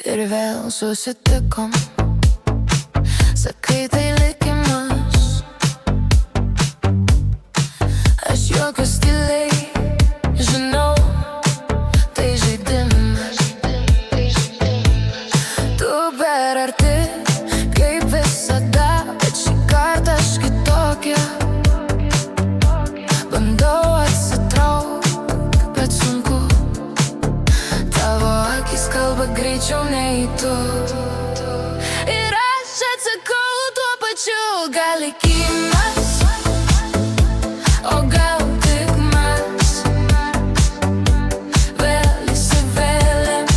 ir vėl susitikom. Sakai, tai likimas. Aš juokiuos tyliai, žinau, tai žaidimas. Tu per arti, kaip visada, bet šį kartą aš kitokia. Bandau atsitraukt, bet sunku. Tavo akis kalba greičiau nei tu. Ir aš atsakau tuo pačiu, gal likimas, o gal tik mes vėl įsivėlėm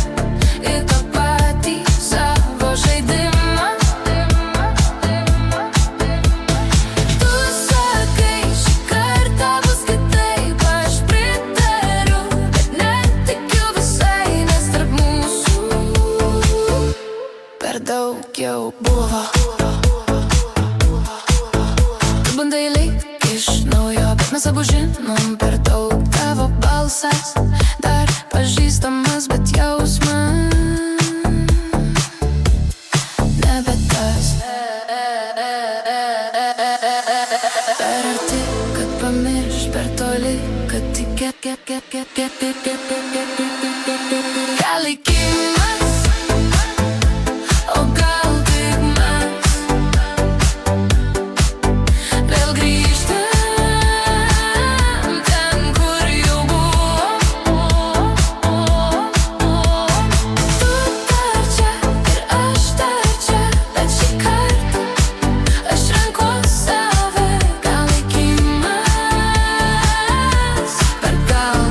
į tą patį savo žaidimą. Tu sakai, šį kartą bus kitaip, aš pritariu, bet netikiu visai, nes tarp mūsų per daug jau buvo. Tu bandai lyg iš naujo, bet mes abu žinom per daug. Tavo balsas dar pažįstamas, bet jausmas nebe tas. Per arti, kad pamirš, per toli, kad tikėt. Gal likimas, o gal tik mes vėl grįžtam ten, kur jau buvom. Tu dar čia ir aš dar čia, bet šį kartą aš renkuos save. Gal likimas, per gal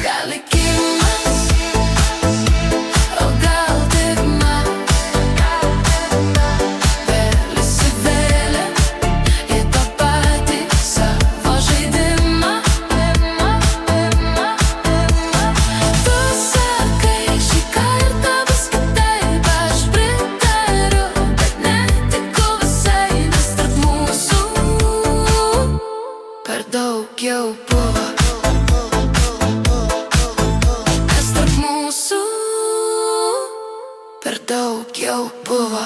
gal likimas, o gal tik mes vėl įsivėlėm į tą patį savo žaidimą. Tu sakai, šį kartą bus kitaip, aš pritariu, bet netikiu visai, nes tarp mūsų per daug jau buvo. Nes tarp mūsų per daug jau buvo.